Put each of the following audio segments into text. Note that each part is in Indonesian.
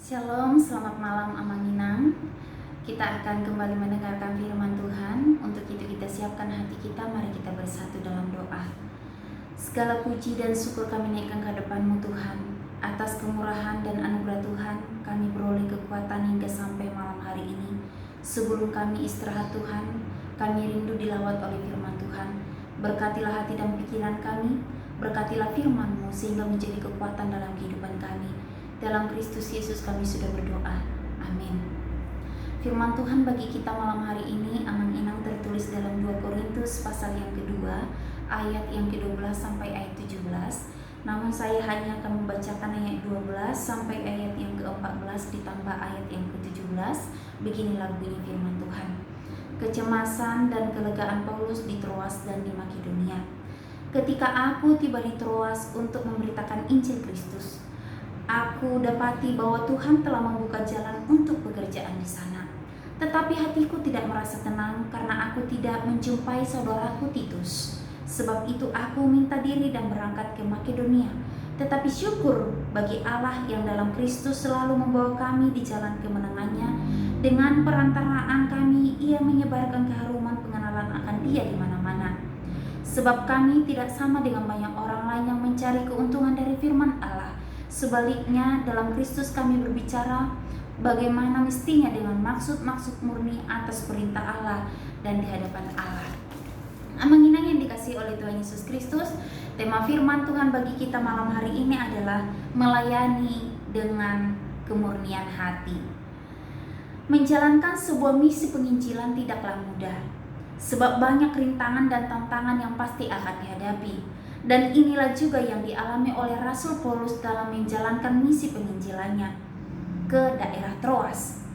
Shalom, selamat malam Amanginang. Kita akan kembali mendengarkan firman Tuhan. Untuk itu kita siapkan hati kita, mari kita bersatu dalam doa. Segala puji dan syukur kami naikkan ke depan-Mu Tuhan. Atas kemurahan dan anugerah Tuhan, kami beroleh kekuatan hingga sampai malam hari ini. Sebelum kami istirahat Tuhan, kami rindu dilawat oleh firman Tuhan. Berkatilah hati dan pikiran kami, berkatilah firman-Mu sehingga menjadi kekuatan dalam kehidupan kami. Dalam Kristus Yesus kami sudah berdoa. Amin. Firman Tuhan bagi kita malam hari ini angan-inang tertulis dalam 2 Korintus pasal yang kedua, ayat yang ke-12 sampai ayat 17. Namun saya hanya akan membacakan ayat 12 sampai ayat yang ke-14 ditambah ayat yang ke-17. Beginilah bunyi firman Tuhan. Kecemasan dan kelegaan Paulus di Troas dan di Makedonia. Ketika aku tiba di Troas untuk memberitakan Injil Kristus, aku dapati bahwa Tuhan telah membuka jalan untuk pekerjaan di sana. Tetapi hatiku tidak merasa tenang karena aku tidak menjumpai saudaraku Titus. Sebab itu aku minta diri dan berangkat ke Makedonia. Tetapi syukur bagi Allah yang dalam Kristus selalu membawa kami di jalan kemenangannya. Dengan perantaraan kami, Ia menyebarkan keharuman pengenalan akan Dia di mana-mana. Sebab kami tidak sama dengan banyak orang lain yang mencari keuntungan dari firman Allah. Sebaliknya, dalam Kristus kami berbicara bagaimana mestinya dengan maksud-maksud murni atas perintah Allah dan di hadapan Allah. Amanginang yang dikasihi oleh Tuhan Yesus Kristus, tema firman Tuhan bagi kita malam hari ini adalah melayani dengan kemurnian hati. Menjalankan sebuah misi penginjilan tidaklah mudah, sebab banyak rintangan dan tantangan yang pasti akan dihadapi. Dan inilah juga yang dialami oleh Rasul Paulus dalam menjalankan misi penginjilannya ke daerah Troas.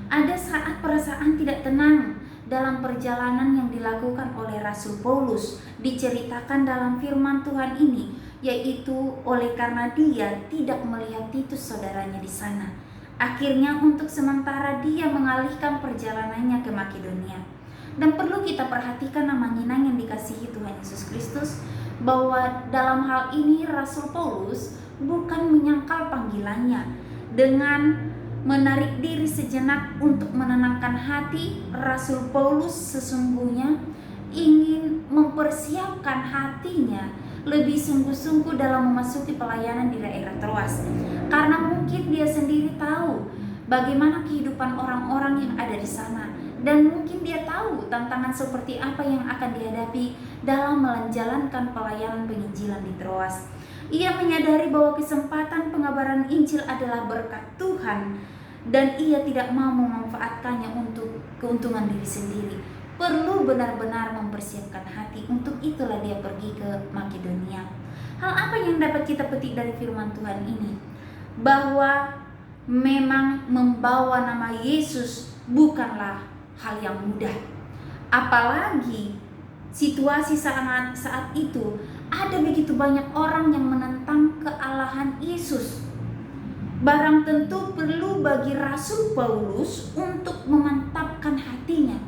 Ada saat perasaan tidak tenang dalam perjalanan yang dilakukan oleh Rasul Paulus, diceritakan dalam firman Tuhan ini, yaitu oleh karena dia tidak melihat Titus saudaranya di sana. Akhirnya untuk sementara dia mengalihkan perjalanannya ke Makedonia. Dan perlu kita perhatikan amanginang yang dikasihi Tuhan Yesus Kristus, bahwa dalam hal ini Rasul Paulus bukan menyangkal panggilannya. Dengan menarik diri sejenak untuk menenangkan hati, Rasul Paulus sesungguhnya ingin mempersiapkan hatinya lebih sungguh-sungguh dalam memasuki pelayanan di daerah Troas. Karena mungkin dia sendiri tahu bagaimana kehidupan orang-orang yang ada di sana. Dan mungkin dia tahu tantangan seperti apa yang akan dihadapi dalam menjalankan pelayanan penginjilan di Troas. Ia menyadari bahwa kesempatan pengabaran Injil adalah berkat Tuhan dan ia tidak mau memanfaatkannya untuk keuntungan diri sendiri. Perlu benar-benar mempersiapkan hati. Untuk itulah dia pergi ke Makedonia. Hal apa yang dapat kita petik dari firman Tuhan ini? Bahwa memang membawa nama Yesus bukanlah hal yang mudah. Apalagi situasi saat itu ada begitu banyak orang yang menentang kealahan Yesus. Barang tentu perlu bagi Rasul Paulus untuk memantapkan hatinya.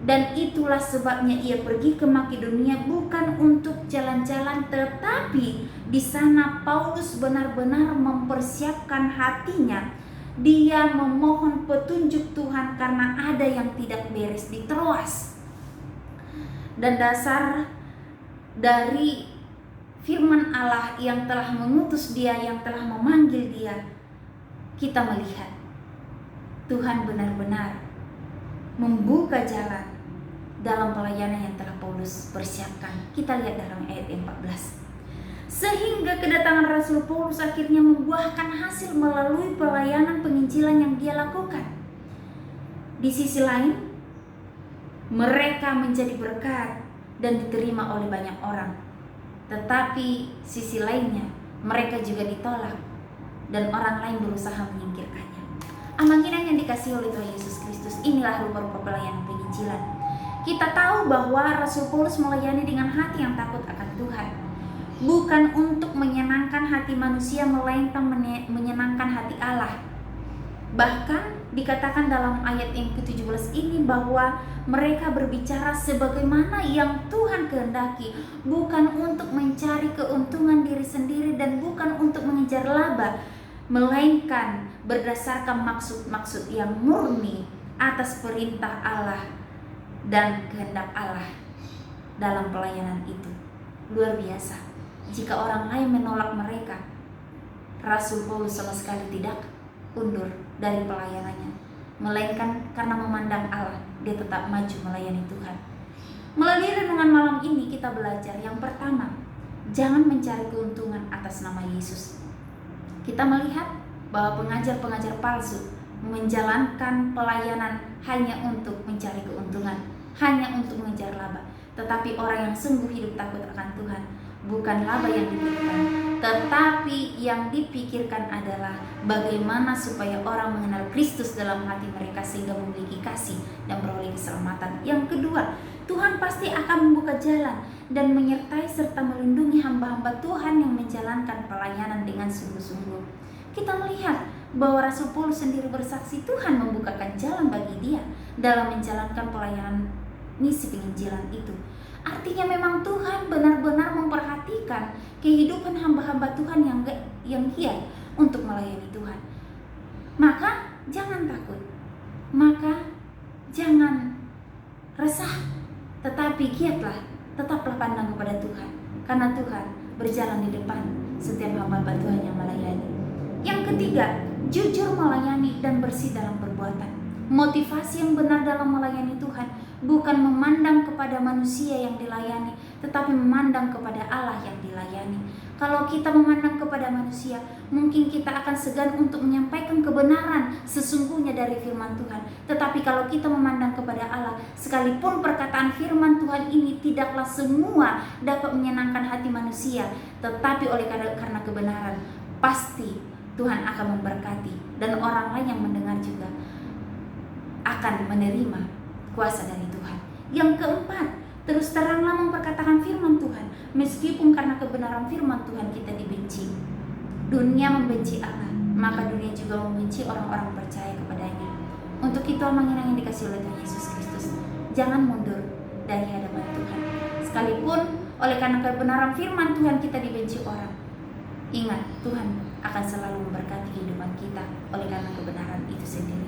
Dan itulah sebabnya ia pergi ke Makedonia bukan untuk jalan-jalan, tetapi di sana Paulus benar-benar mempersiapkan hatinya. Dia memohon petunjuk Tuhan karena ada yang tidak beres di Troas. Dan dasar dari firman Allah yang telah mengutus dia, yang telah memanggil dia, kita melihat Tuhan benar-benar membuka jalan dalam pelayanan yang telah Paulus persiapkan. Kita lihat dalam ayat 14. Sehingga kedatangan Rasul Paulus akhirnya membuahkan hasil melalui pelayanan penginjilan yang dia lakukan. Di sisi lain, mereka menjadi berkat dan diterima oleh banyak orang. Tetapi sisi lainnya, mereka juga ditolak dan orang lain berusaha menyingkirkannya. Amanginang yang dikasihi oleh Tuhan Yesus Kristus, inilah rupa-rupa pelayanan penginjilan. Kita tahu bahwa Rasul Paulus melayani dengan hati yang takut akan Tuhan. Bukan untuk menyenangkan hati manusia, melainkan menyenangkan hati Allah. Bahkan dikatakan dalam ayat yang ke-17 ini bahwa mereka berbicara sebagaimana yang Tuhan kehendaki, bukan untuk mencari keuntungan diri sendiri dan bukan untuk mengejar laba. melainkan berdasarkan maksud-maksud yang murni atas perintah Allah dan kehendak Allah dalam pelayanan itu. Luar biasa. Jika orang lain menolak mereka, Rasul Paulus sama sekali tidak undur dari pelayanannya, melainkan karena memandang Allah, dia tetap maju melayani Tuhan. Melalui renungan malam ini kita belajar yang pertama, jangan mencari keuntungan atas nama Yesus. Kita melihat bahwa pengajar-pengajar palsu menjalankan pelayanan hanya untuk mencari keuntungan, hanya untuk mengejar laba. Tetapi orang yang sungguh hidup takut akan Tuhan, bukan laba yang dipikirkan, tetapi yang dipikirkan adalah bagaimana supaya orang mengenal Kristus dalam hati mereka sehingga memiliki kasih dan beroleh keselamatan. Yang kedua, Tuhan pasti akan membuka jalan dan menyertai serta melindungi hamba-hamba Tuhan yang menjalankan pelayanan dengan sungguh-sungguh. Kita melihat bahwa Rasul Paulus sendiri bersaksi Tuhan membukakan jalan bagi dia dalam menjalankan pelayanan misi penginjilan itu. Artinya memang Tuhan benar-benar memperhatikan kehidupan hamba-hamba Tuhan yang giat untuk melayani Tuhan. Maka jangan takut, maka jangan resah, tetapi giatlah, tetaplah pandang kepada Tuhan, karena Tuhan berjalan di depan setiap hamba-hamba Tuhan yang melayani. Yang ketiga, jujur melayani dan bersih dalam perbuatan. Motivasi yang benar dalam melayani Tuhan bukan memandang kepada manusia yang dilayani, tetapi memandang kepada Allah yang dilayani. Kalau kita memandang kepada manusia, mungkin kita akan segan untuk menyampaikan kebenaran sesungguhnya dari firman Tuhan. Tetapi kalau kita memandang kepada Allah, sekalipun perkataan firman Tuhan ini tidaklah semua dapat menyenangkan hati manusia, tetapi oleh karena kebenaran, pasti Tuhan akan memberkati dan orang lain yang mendengar juga akan menerima kuasa dari Tuhan. Yang keempat, terus teranglah memperkatakan firman Tuhan, meskipun karena kebenaran firman Tuhan kita dibenci. Dunia membenci Allah, maka dunia juga membenci orang-orang percaya kepadanya. Untuk itu amangan yang dikasih oleh Tuhan Yesus Kristus, jangan mundur dari hadapan Tuhan. Sekalipun oleh karena kebenaran firman Tuhan kita dibenci orang, ingat Tuhan akan selalu memberkati kehidupan kita oleh karena kebenaran itu sendiri.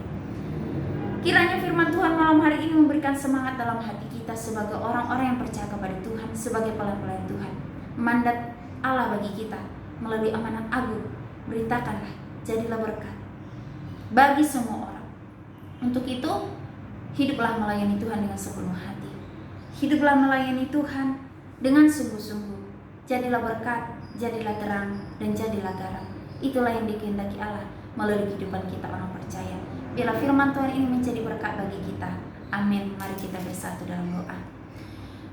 Kiranya firman Tuhan malam hari ini memberikan semangat dalam hati kita sebagai orang-orang yang percaya kepada Tuhan, sebagai pelayan-pelayan Tuhan. Mandat Allah bagi kita melalui amanat agung, beritakanlah, jadilah berkat bagi semua orang. Untuk itu, hiduplah melayani Tuhan dengan sepenuh hati. Hiduplah melayani Tuhan dengan sungguh-sungguh. Jadilah berkat, jadilah terang, dan jadilah garam. Itulah yang dikehendaki Allah melalui kehidupan kita orang percaya. Biarlah firman Tuhan ini menjadi berkat bagi kita. Amin. Mari kita bersatu dalam doa.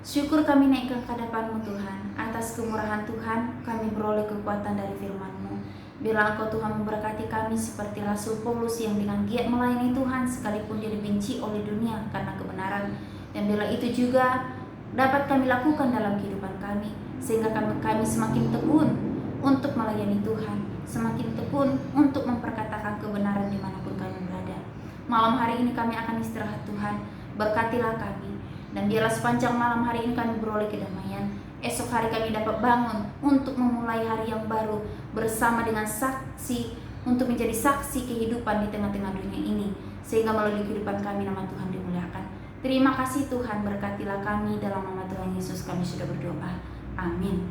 Syukur kami naikkan ke hadapan-Mu Tuhan. Atas kemurahan Tuhan kami beroleh kekuatan dari firman-Mu. Biarlah Engkau Tuhan memberkati kami seperti Rasul Paulus yang dengan giat melayani Tuhan sekalipun dia dibenci oleh dunia karena kebenaran. Dan biarlah itu juga dapat kami lakukan dalam kehidupan kami, sehingga kami semakin tekun untuk melayani Tuhan, semakin tekun untuk memperkatakan kebenaran dimanapun kami berada. Malam hari ini kami akan istirahat Tuhan, berkatilah kami, dan biarlah sepanjang malam hari ini kami beroleh kedamaian. Esok hari kami dapat bangun untuk memulai hari yang baru bersama dengan saksi, untuk menjadi saksi kehidupan di tengah-tengah dunia ini, sehingga melalui kehidupan kami nama Tuhan dimuliakan. Terima kasih Tuhan, berkatilah kami dalam nama Tuhan Yesus kami sudah berdoa. Amin.